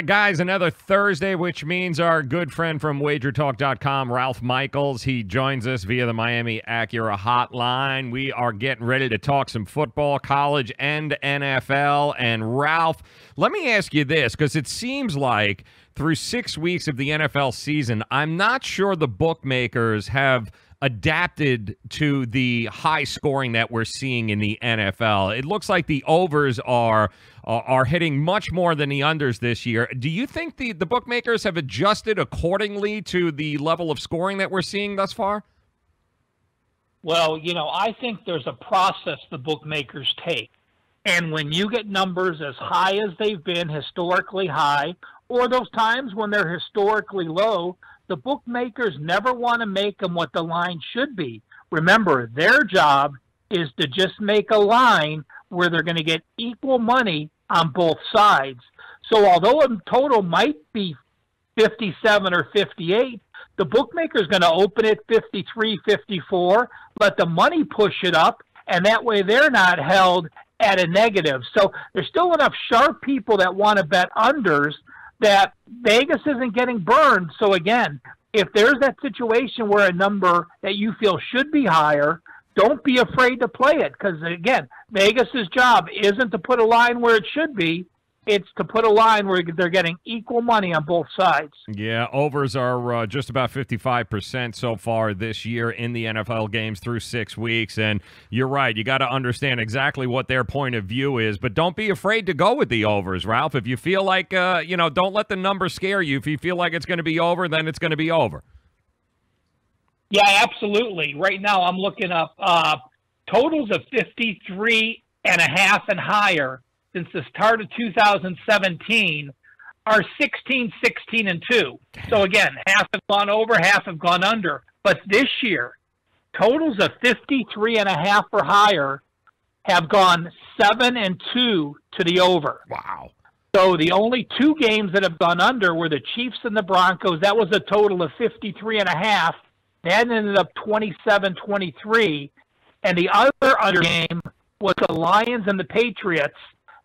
Guys, another Thursday, which means our good friend from WagerTalk.com, Ralph Michaels, he joins us via the Miami Acura hotline. We are getting ready to talk some football, college and NFL. And Ralph, let me ask you this, because it seems like through 6 weeks of the NFL season, I'm not sure the bookmakers have adapted to the high scoring that we're seeing in the NFL. It looks like the overs are hitting much more than the unders this year. Do you think the bookmakers have adjusted accordingly to the level of scoring that we're seeing thus far? Well, I think there's a process the bookmakers take. And when you get numbers as high as they've been, historically high, or those times when they're historically low, the bookmakers never want to make them what the line should be. Remember, their job is to just make a line where they're going to get equal money on both sides. So although a total might be 57 or 58, the bookmaker's going to open it 53, 54, let the money push it up, and that way they're not held at a negative. So there's still enough sharp people that want to bet unders that Vegas isn't getting burned. So again, if there's that situation where a number that you feel should be higher, don't be afraid to play it. Because again, Vegas's job isn't to put a line where it should be. It's to put a line where they're getting equal money on both sides. Yeah, overs are just about 55% so far this year in the NFL games through 6 weeks. And you're right, you got to understand exactly what their point of view is. But don't be afraid to go with the overs, Ralph. If you feel like, don't let the number scare you. If you feel like it's going to be over, then it's going to be over. Yeah, absolutely. Right now I'm looking up totals of 53.5 and higher since the start of 2017 are 16, 16, and 2. So again, half have gone over, half have gone under. But this year, totals of 53.5 or higher have gone 7 and 2 to the over. Wow. So the only two games that have gone under were the Chiefs and the Broncos. That was a total of 53.5. That ended up 27-23. And the other under game was the Lions and the Patriots.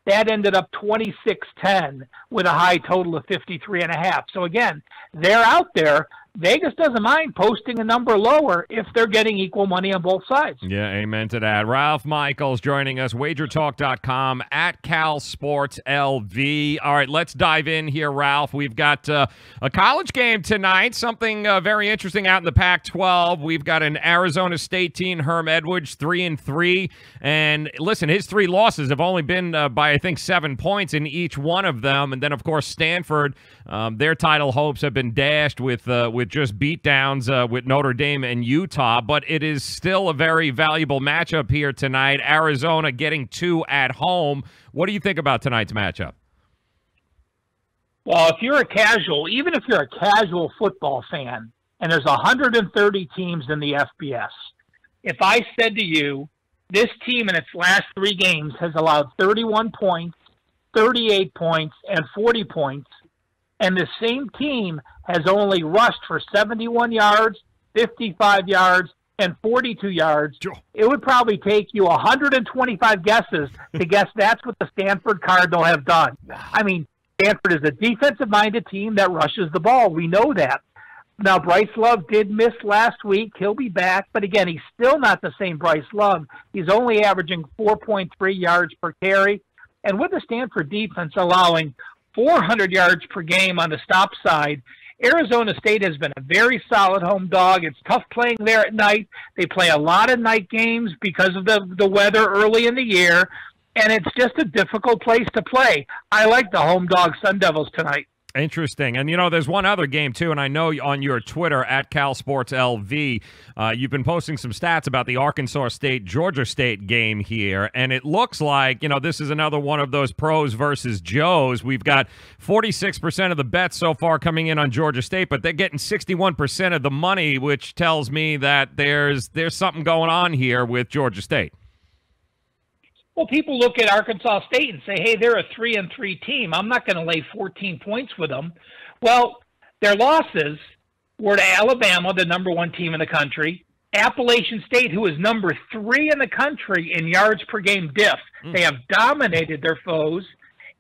That ended up 26-10 with a high total of 53.5. So again, they're out there. Vegas doesn't mind posting a number lower if they're getting equal money on both sides. Yeah, amen to that. Ralph Michaels joining us, WagerTalk.com, at Cal Sports LV. All right, let's dive in here, Ralph. We've got a college game tonight, something very interesting out in the Pac-12. We've got an Arizona State team, Herm Edwards, 3-3. And listen, his 3 losses have only been by, I think, 7 points in each one of them. And then, of course, Stanford, their title hopes have been dashed with just beatdowns with Notre Dame and Utah, but it is still a very valuable matchup here tonight. Arizona getting 2 at home. What do you think about tonight's matchup? Well, if you're a casual, even if you're a casual football fan, and there's 130 teams in the FBS, if I said to you, this team in its last 3 games has allowed 31 points, 38 points, and 40 points, and the same team has only rushed for 71 yards, 55 yards, and 42 yards, it would probably take you 125 guesses to guess that's what the Stanford Cardinal have done. I mean, Stanford is a defensive-minded team that rushes the ball. We know that. Now, Bryce Love did miss last week. He'll be back. But, again, he's still not the same Bryce Love. He's only averaging 4.3 yards per carry. And with the Stanford defense allowing 400 yards per game on the stop side, Arizona State has been a very solid home dog. It's tough playing there at night. They play a lot of night games because of the weather early in the year, and it's just a difficult place to play. I like the home dog Sun Devils tonight. Interesting. And, there's one other game, too, and I know on your Twitter, at Cal Sports LV, you've been posting some stats about the Arkansas State-Georgia State game here, and it looks like, this is another one of those pros versus Joes. We've got 46% of the bets so far coming in on Georgia State, but they're getting 61% of the money, which tells me that there's something going on here with Georgia State. Well, people look at Arkansas State and say, hey, they're a 3-3 team. I'm not going to lay 14 points with them. Well, their losses were to Alabama, the number 1 team in the country, Appalachian State, who is number 3 in the country in yards per game diff. They have dominated their foes.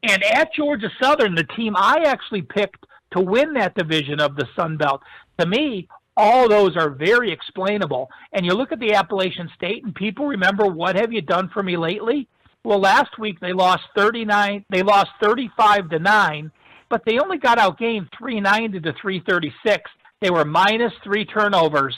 And at Georgia Southern, the team I actually picked to win that division of the Sun Belt, to me, all those are very explainable. And you look at the Appalachian State, and people remember, what have you done for me lately? Well, last week they lost 35-9, but they only got outgained 390 to 336. They were minus 3 turnovers.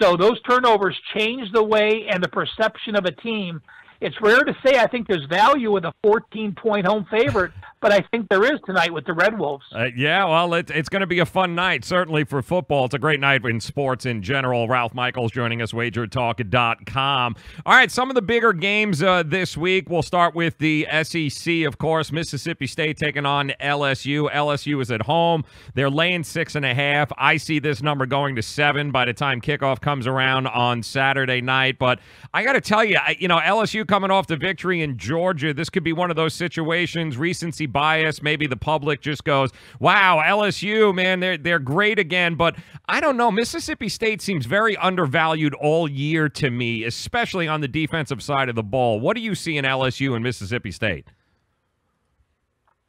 So those turnovers change the way and the perception of a team. It's rare to say I think there's value with a 14-point home favorite, but I think there is tonight with the Red Wolves. Yeah, well, it's going to be a fun night, certainly for football. It's a great night in sports in general. Ralph Michaels joining us, WagerTalk.com. All right, some of the bigger games this week. We'll start with the SEC, of course. Mississippi State taking on LSU. LSU is at home. They're laying 6.5. I see this number going to 7 by the time kickoff comes around on Saturday night. But I got to tell you, LSU coming off the victory in Georgia, this could be one of those situations, recency bias, maybe the public just goes, wow, LSU, man, they're great again. But I don't know, Mississippi State seems very undervalued all year to me, especially on the defensive side of the ball. What do you see in LSU and Mississippi State?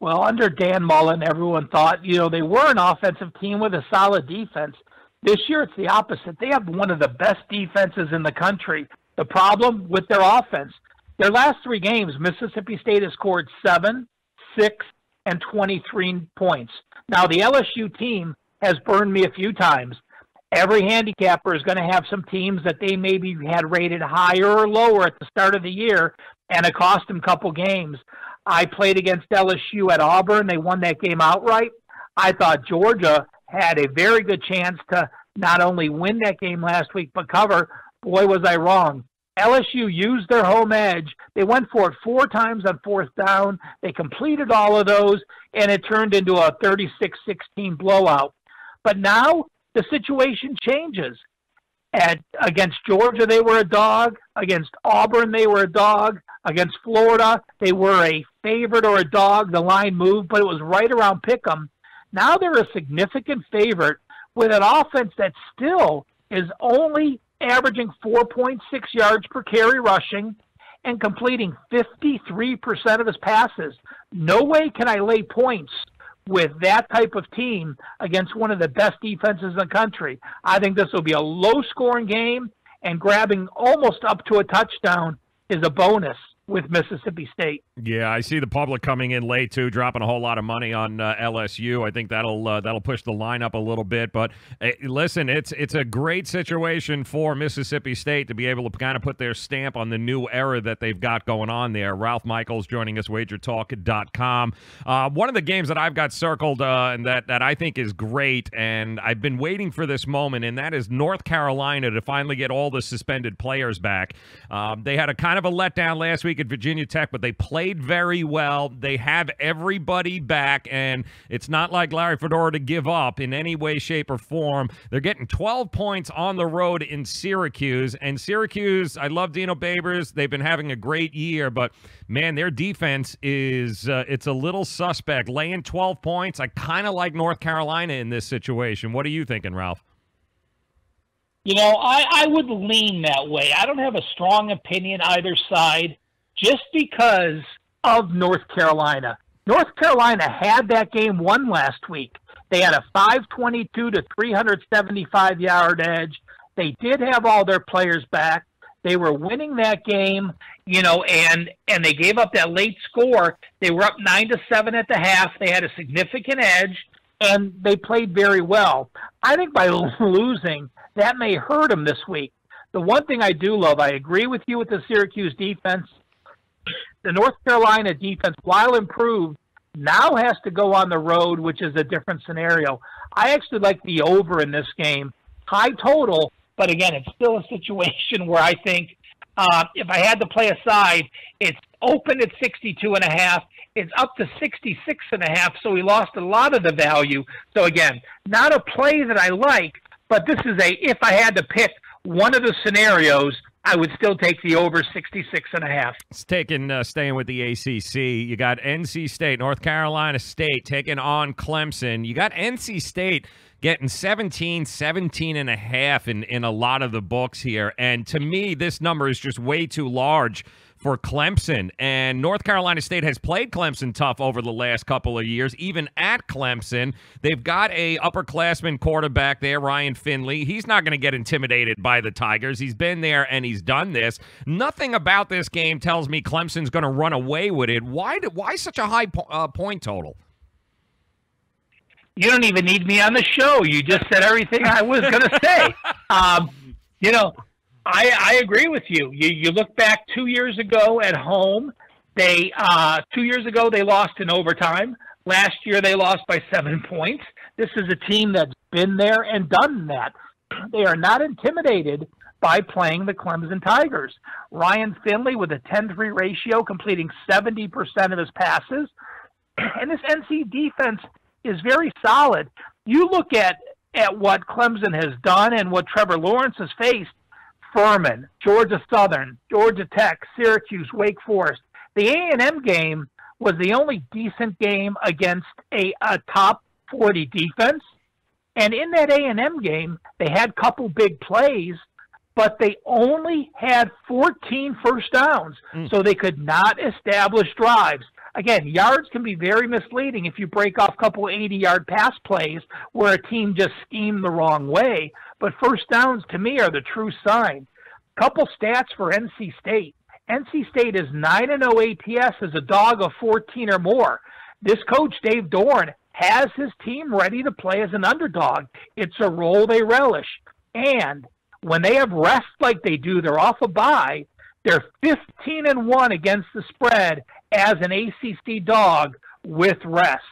Well, under Dan Mullen, everyone thought, they were an offensive team with a solid defense. This year, it's the opposite. They have one of the best defenses in the country. The problem with their offense, their last 3 games, Mississippi State has scored 7, 6, and 23 points. Now, the LSU team has burned me a few times. Every handicapper is going to have some teams that they maybe had rated higher or lower at the start of the year, and it cost them a couple games. I played against LSU at Auburn. They won that game outright. I thought Georgia had a very good chance to not only win that game last week, but cover. Boy, was I wrong. LSU used their home edge. They went for it 4 times on 4th down. They completed all of those, and it turned into a 36-16 blowout. But now the situation changes. Against Georgia, they were a dog. Against Auburn, they were a dog. Against Florida, they were a favorite or a dog. The line moved, but it was right around pick'em. Now they're a significant favorite with an offense that still is only averaging 4.6 yards per carry rushing and completing 53% of his passes. No way can I lay points with that type of team against one of the best defenses in the country. I think this will be a low-scoring game, and grabbing almost up to a touchdown is a bonus with Mississippi State. Yeah, I see the public coming in late too, dropping a whole lot of money on LSU. I think that'll push the line up a little bit. But listen, it's a great situation for Mississippi State to be able to kind of put their stamp on the new era that they've got going on there. Ralph Michaels joining us, WagerTalk.com. One of the games that I've got circled and that I think is great, and I've been waiting for this moment, and that is North Carolina to finally get all the suspended players back. They had a kind of a letdown last week at Virginia Tech, but they played very well. They have everybody back, and it's not like Larry Fedora to give up in any way, shape, or form. They're getting 12 points on the road in Syracuse, and Syracuse, I love Dino Babers. They've been having a great year, but, man, their defense is it's a little suspect. Laying 12 points, I kind of like North Carolina in this situation. What are you thinking, Ralph? I would lean that way. I don't have a strong opinion either side, just because of North Carolina. North Carolina had that game won last week. They had a 522 to 375-yard edge. They did have all their players back. They were winning that game, and they gave up that late score. They were up 9-7 at the half. They had a significant edge, and they played very well. I think by losing, that may hurt them this week. The one thing I do love, I agree with you with the Syracuse defense. The North Carolina defense, while improved, now has to go on the road, which is a different scenario. I actually like the over in this game. High total, but again, it's still a situation where I think if I had to play a side, it's open at 62.5. It's up to 66.5, so we lost a lot of the value. So again, not a play that I like, but this is if I had to pick one of the scenarios, I would still take the over 66.5. It's staying with the ACC. You got NC State, North Carolina State taking on Clemson. You got NC State getting 17.5 in a lot of the books here. And to me, this number is just way too large for Clemson. And North Carolina State has played Clemson tough over the last couple of years, even at Clemson. They've got a upperclassman quarterback there, Ryan Finley. He's not going to get intimidated by the Tigers. He's been there and he's done this. Nothing about this game tells me Clemson's going to run away with it. Why such a high point total? You don't even need me on the show. You just said everything I was going to say. I agree with you. You look back 2 years ago at home. 2 years ago they lost in overtime. Last year they lost by 7 points. This is a team that's been there and done that. They are not intimidated by playing the Clemson Tigers. Ryan Finley with a 10-3 ratio, completing 70% of his passes. And this NC defense is very solid. You look at what Clemson has done and what Trevor Lawrence has faced. Furman, Georgia Southern, Georgia Tech, Syracuse, Wake Forest. The A&M game was the only decent game against a top 40 defense. And in that A&M game, they had a couple big plays, but they only had 14 first downs, so they could not establish drives. Again, yards can be very misleading if you break off a couple 80-yard pass plays where a team just schemed the wrong way. But first downs, to me, are the true sign. Couple stats for NC State. NC State is 9-0 ATS as a dog of 14 or more. This coach, Dave Dorn, has his team ready to play as an underdog. It's a role they relish. And when they have rest like they do, they're off a bye. They're 15-1 against the spread as an ACC dog with rest.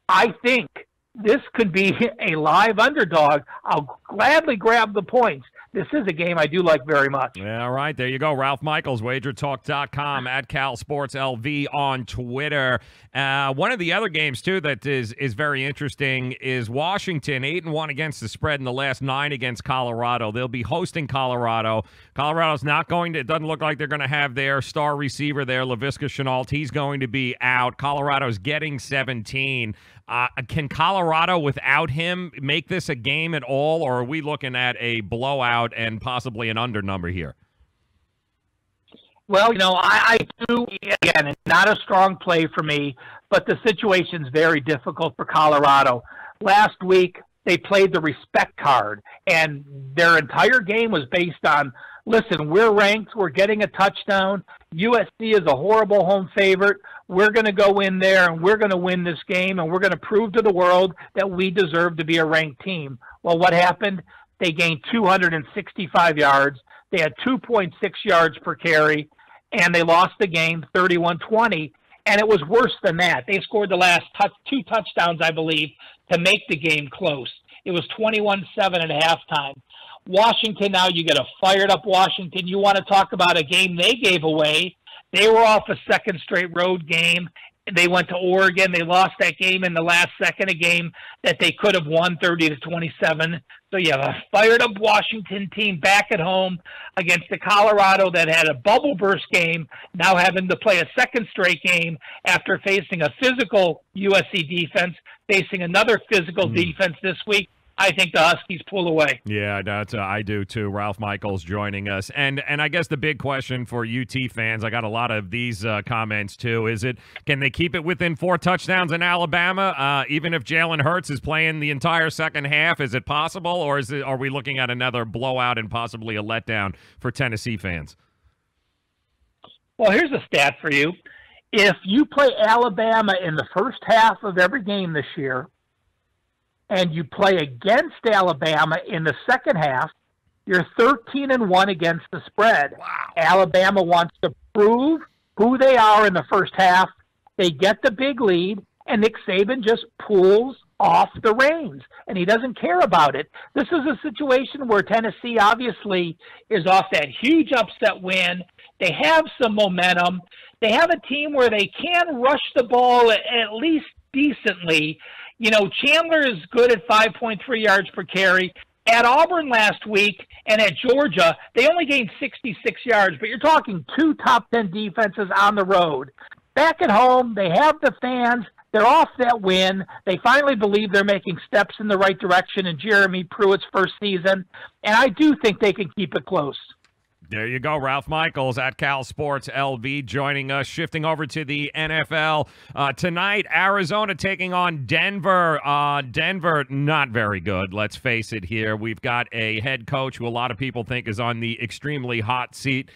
I think this could be a live underdog. I'll gladly grab the points. This is a game I do like very much. Yeah, all right, there you go. Ralph Michaels, WagerTalk.com, at CalSportsLV on Twitter. One of the other games, too, that is very interesting is Washington, 8-1 against the spread in the last 9 against Colorado. They'll be hosting Colorado. Colorado's not going to – it doesn't look like they're going to have their star receiver there, Laviska Shenault. He's going to be out. Colorado's getting 17. Can Colorado, without him, make this a game at all, or are we looking at a blowout and possibly an under number here? Well, I do, again, it's not a strong play for me, but the situation's very difficult for Colorado. Last week, they played the respect card, and their entire game was based on, listen, we're ranked, we're getting a touchdown, USC is a horrible home favorite, we're going to go in there and we're going to win this game, and we're going to prove to the world that we deserve to be a ranked team. Well, what happened? They gained 265 yards. They had 2.6 yards per carry, and they lost the game 31-20. And it was worse than that. They scored the last 2 touchdowns, I believe, to make the game close. It was 21-7 at halftime. Washington, now you get a fired-up Washington. You want to talk about a game they gave away. They were off a second straight road game. They went to Oregon. They lost that game in the last second, a game that they could have won 30-27. So you have a fired-up Washington team back at home against the Colorado that had a bubble burst game, now having to play a second straight game after facing a physical USC defense, facing another physical defense this week. I think the Huskies pull away. Yeah, I do too. Ralph Michaels joining us. And I guess the big question for UT fans, I got a lot of these comments too, can they keep it within 4 touchdowns in Alabama? Even if Jalen Hurts is playing the entire second half, is it possible? Or are we looking at another blowout and possibly a letdown for Tennessee fans? Well, here's a stat for you. If you play Alabama in the first half of every game this year, and you play against Alabama in the second half, you're 13-1 against the spread. Wow. Alabama wants to prove who they are in the first half. They get the big lead, and Nick Saban just pulls off the reins, and he doesn't care about it. This is a situation where Tennessee obviously is off that huge upset win. They have some momentum. They have a team where they can rush the ball at least decently. Chandler is good at 5.3 yards per carry. At Auburn last week and at Georgia, they only gained 66 yards, but you're talking 2 top 10 defenses on the road. Back at home, they have the fans. They're off that win. They finally believe they're making steps in the right direction in Jeremy Pruitt's first season, and I do think they can keep it close. There you go. Ralph Michaels at Cal Sports LV joining us. Shifting over to the NFL. Tonight, Arizona taking on Denver. Denver, not very good. Let's face it here. We've got a head coach who a lot of people think is on the extremely hot seat,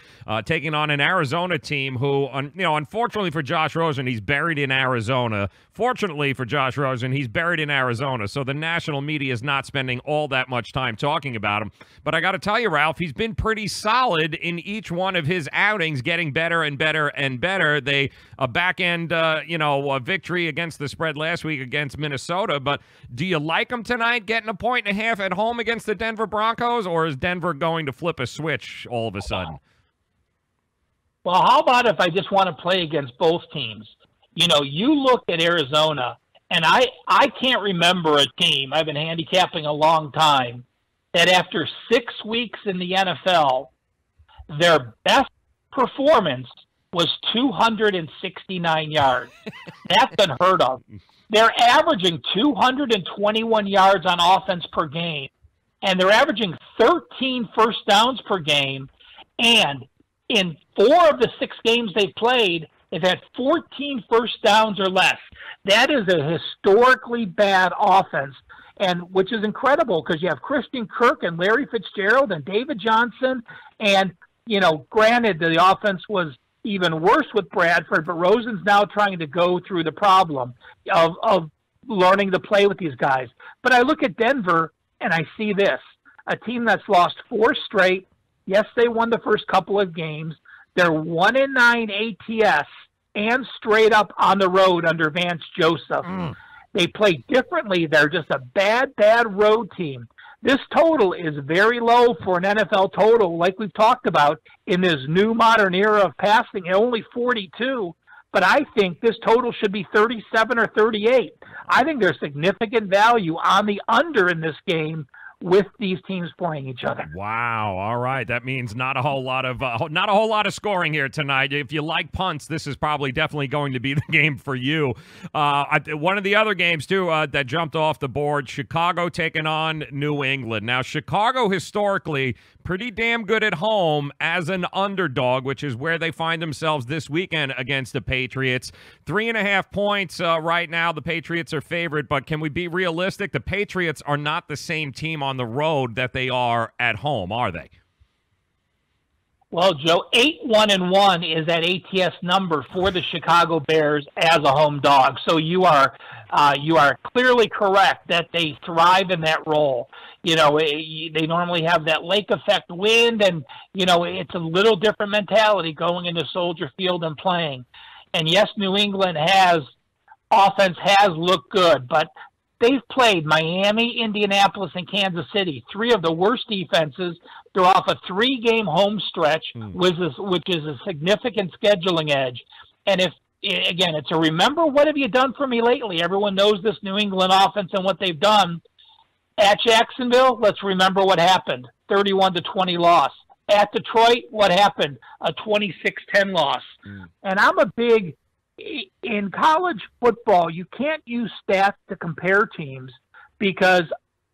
taking on an Arizona team who, unfortunately for Josh Rosen, he's buried in Arizona. Fortunately for Josh Rosen, he's buried in Arizona, so the national media is not spending all that much time talking about him. But I got to tell you, Ralph, he's been pretty solid in each one of his outings, getting better and better and better. They a back-end, a victory against the spread last week against Minnesota. But do you like him tonight, getting a 1.5 at home against the Denver Broncos, or is Denver going to flip a switch all of a sudden? Well, how about if I just want to play against both teams? You look at Arizona, and I can't remember a team, I've been handicapping a long time, that after 6 weeks in the NFL, their best performance was 269 yards. That's unheard of. They're averaging 221 yards on offense per game, and they're averaging 13 first downs per game. And in 4 of the 6 games they've played, they've had 14 first downs or less. That is a historically bad offense, and which is incredible because you have Christian Kirk and Larry Fitzgerald and David Johnson, and granted, the offense was even worse with Bradford, but Rosen's now trying to go through the problem of learning to play with these guys. But I look at Denver, and I see this, a team that's lost 4 straight. Yes, they won the first couple of games. They're 1-9 ATS and straight up on the road under Vance Joseph. They play differently. They're just a bad road team. This total is very low for an NFL total, like we've talked about, in this new modern era of passing, only 42. But I think this total should be 37 or 38. I think there's significant value on the under in this game with these teams playing each other. Wow. All right. That means not a whole lot of scoring here tonight. If you like punts, this is probably definitely going to be the game for you. One of the other games, too, that jumped off the board, Chicago taking on New England. Now, Chicago historically pretty damn good at home as an underdog, which is where they find themselves this weekend against the Patriots. 3.5 points right now. The Patriots are favored, but can we be realistic? The Patriots are not the same team on the road that they are at home, are they? Well, Joe, 8-1-1 is that ATS number for the Chicago Bears as a home dog. So you are clearly correct that they thrive in that role. They normally have that lake effect wind, and it's a little different mentality going into Soldier Field and playing. And yes, New England offense has looked good, but they've played Miami, Indianapolis, and Kansas City, 3 of the worst defenses. They're off a 3-game home stretch, which is a significant scheduling edge. And it's a remember what have you done for me lately? Everyone knows this New England offense and what they've done. At Jacksonville, let's remember what happened. 31-20 loss. At Detroit, what happened? A 26-10 loss. And in college football, you can't use stats to compare teams because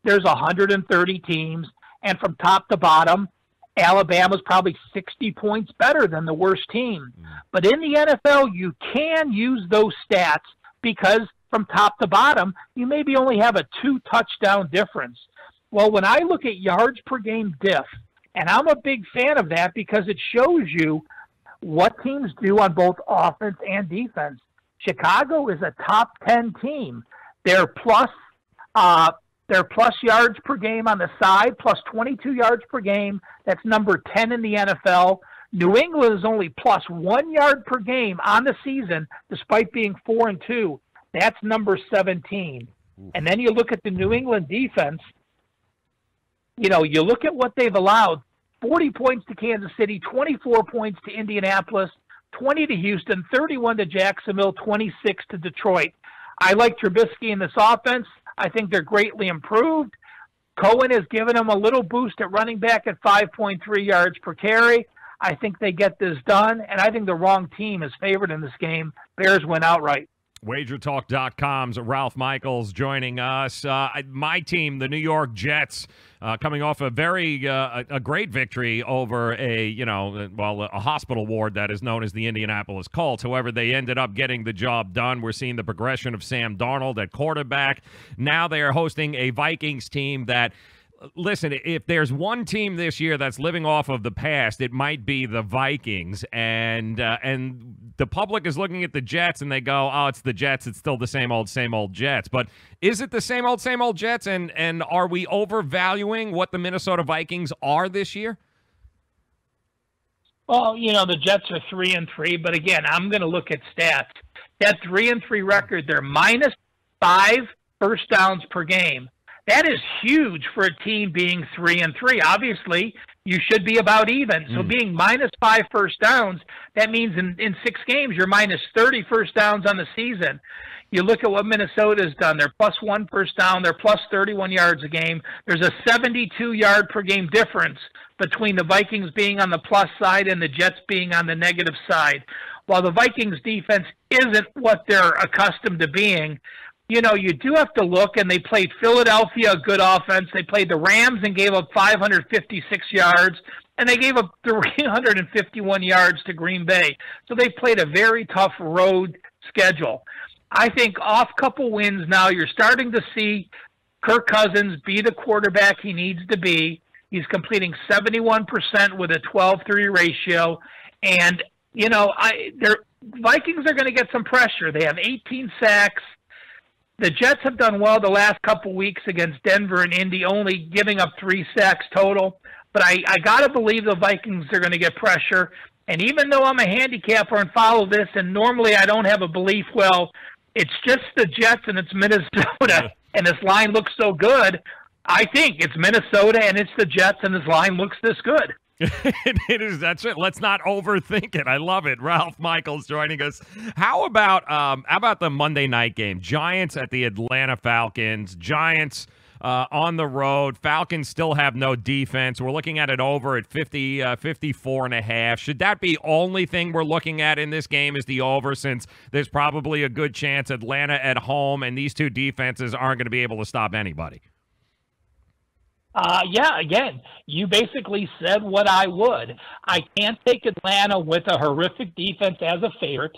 there's 130 teams, and from top to bottom, Alabama's probably 60 points better than the worst team. But in the NFL, you can use those stats because from top to bottom, you maybe only have a 2-touchdown difference. Well, when I look at yards per game diff, and I'm a big fan of that because it shows you what teams do on both offense and defense. Chicago is a top 10 team. They're plus yards per game on the side, plus 22 yards per game. That's number 10 in the NFL. New England is only plus 1 yard per game on the season, despite being 4-2. That's number 17. And then you look at the New England defense. You look at what they've allowed. 40 points to Kansas City, 24 points to Indianapolis, 20 to Houston, 31 to Jacksonville, 26 to Detroit. I like Trubisky in this offense. I think they're greatly improved. Cohen has given them a little boost at running back at 5.3 yards per carry. I think they get this done, and I think the wrong team is favored in this game. Bears win outright. WagerTalk.com's Ralph Michaels joining us. My team, the New York Jets, coming off a great victory over a hospital ward that is known as the Indianapolis Colts. However, they ended up getting the job done. We're seeing the progression of Sam Darnold at quarterback. Now they are hosting a Vikings team that, listen, if there's one team this year that's living off of the past, it might be the Vikings. And the public is looking at the Jets and they go, oh, it's the Jets. It's still the same old Jets. But is it the same old Jets? And are we overvaluing what the Minnesota Vikings are this year? Well, the Jets are 3-3, but again, I'm going to look at stats. That 3-3 record, they're -5 first downs per game. That is huge for a team being 3-3. Obviously, you should be about even. So being -5 first downs, that means in 6 games, you're -30 first downs on the season. You look at what Minnesota's done. They're +1 first down. They're +31 yards a game. There's a 72-yard per game difference between the Vikings being on the plus side and the Jets being on the negative side. While the Vikings defense isn't what they're accustomed to being, you do have to look, and they played Philadelphia, a good offense. They played the Rams and gave up 556 yards, and they gave up 351 yards to Green Bay. So they played a very tough road schedule. I think off couple wins now, you're starting to see Kirk Cousins be the quarterback he needs to be. He's completing 71% with a 12-3 ratio. And, Vikings are going to get some pressure. They have 18 sacks. The Jets have done well the last couple weeks against Denver and Indy, only giving up 3 sacks total. But I got to believe the Vikings are going to get pressure. And even though I'm a handicapper and follow this, and normally I don't have a belief, well, it's just the Jets and it's Minnesota, and this line looks so good, I think it's Minnesota and it's the Jets and this line looks this good. It is. That's it. Let's not overthink it. I love it. Ralph Michaels joining us. How about the Monday night game? Giants at the Atlanta Falcons. Giants on the road. Falcons still have no defense. We're looking at it over at 54.5. Should that be only thing we're looking at in this game is the over, since there's probably a good chance Atlanta at home and these two defenses aren't going to be able to stop anybody? Again, you basically said what I would. I can't take Atlanta with a horrific defense as a favorite.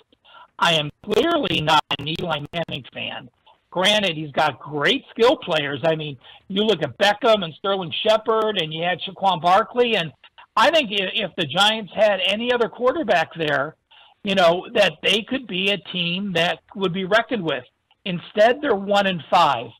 I am clearly not an Eli Manning fan. Granted, he's got great skill players. I mean, you look at Beckham and Sterling Shepard, and you had Saquon Barkley, and I think if the Giants had any other quarterback there, that they could be a team that would be reckoned with. Instead, they're 1-5.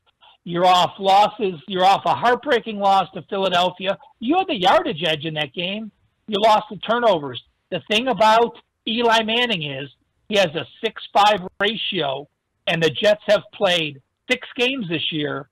You're off losses. You're off a heartbreaking loss to Philadelphia. You had the yardage edge in that game. You lost the turnovers. The thing about Eli Manning is he has a 6.5 ratio, and the Jets have played 6 games this year.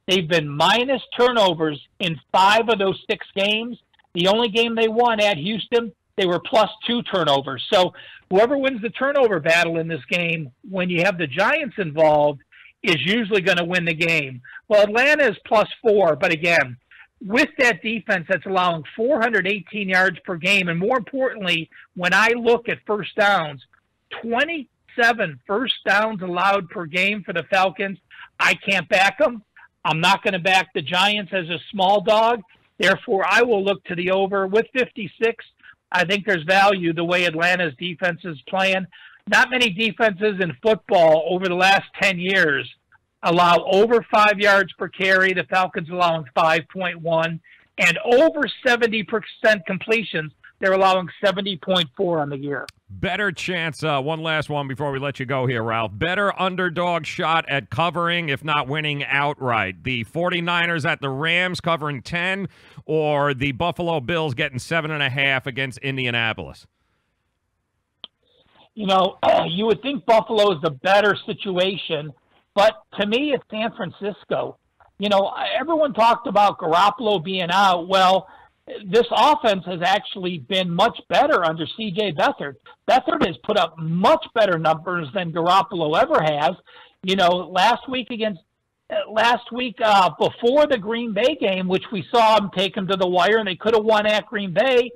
They've been minus turnovers in 5 of those 6 games. The only game they won at Houston, they were +2 turnovers. So whoever wins the turnover battle in this game, when you have the Giants involved, is usually going to win the game. Well, Atlanta is +4, but again, with that defense that's allowing 418 yards per game, and more importantly, when I look at first downs, 27 first downs allowed per game for the Falcons. I can't back them. I'm not going to back the Giants as a small dog. Therefore, I will look to the over. With 56, I think there's value the way Atlanta's defense is playing. Not many defenses in football over the last 10 years allow over 5 yards per carry. The Falcons allowing 5.1, and over 70% completions. They're allowing 70.4 on the year. Better chance, one last one before we let you go here, Ralph. Better underdog shot at covering, if not winning outright. The 49ers at the Rams covering 10, or the Buffalo Bills getting 7.5 against Indianapolis? You would think Buffalo is the better situation, but to me, it's San Francisco. Everyone talked about Garoppolo being out. Well, this offense has actually been much better under C.J. Beathard. Beathard has put up much better numbers than Garoppolo ever has. Last week before the Green Bay game, which we saw him take him to the wire, and they could have won at Green Bay,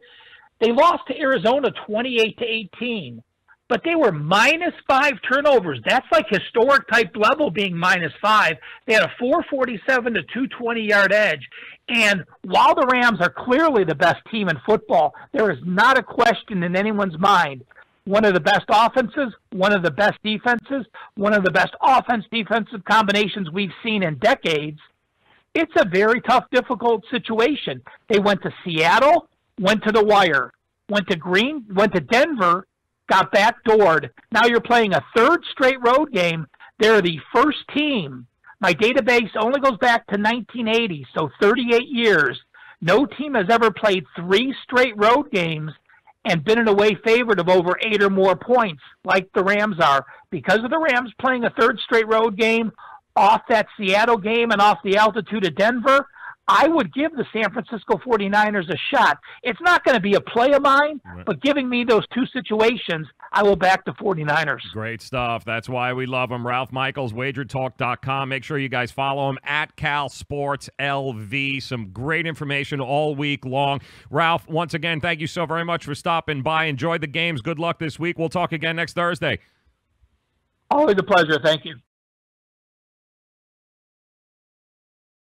they lost to Arizona 28-18. but they were -5 turnovers. That's like historic type level being -5. They had a 447 to 220-yard edge. And while the Rams are clearly the best team in football, there is not a question in anyone's mind. One of the best offenses, one of the best defenses, one of the best offense-defensive combinations we've seen in decades. It's a very tough, difficult situation. They went to Seattle, went to the wire, went to Denver, got backdoored. Now you're playing a third straight road game. They're the first team. My database only goes back to 1980, so 38 years. No team has ever played 3 straight road games and been an away favorite of over 8 or more points like the Rams are. Because of the Rams playing a third straight road game off that Seattle game and off the altitude of Denver, I would give the San Francisco 49ers a shot. It's not going to be a play of mine, but giving me those two situations, I will back the 49ers. Great stuff. That's why we love him. Ralph Michaels, WagerTalk.com. Make sure you guys follow him at Cal Sports LV. Some great information all week long. Ralph, once again, thank you so very much for stopping by. Enjoy the games. Good luck this week. We'll talk again next Thursday. Always a pleasure. Thank you.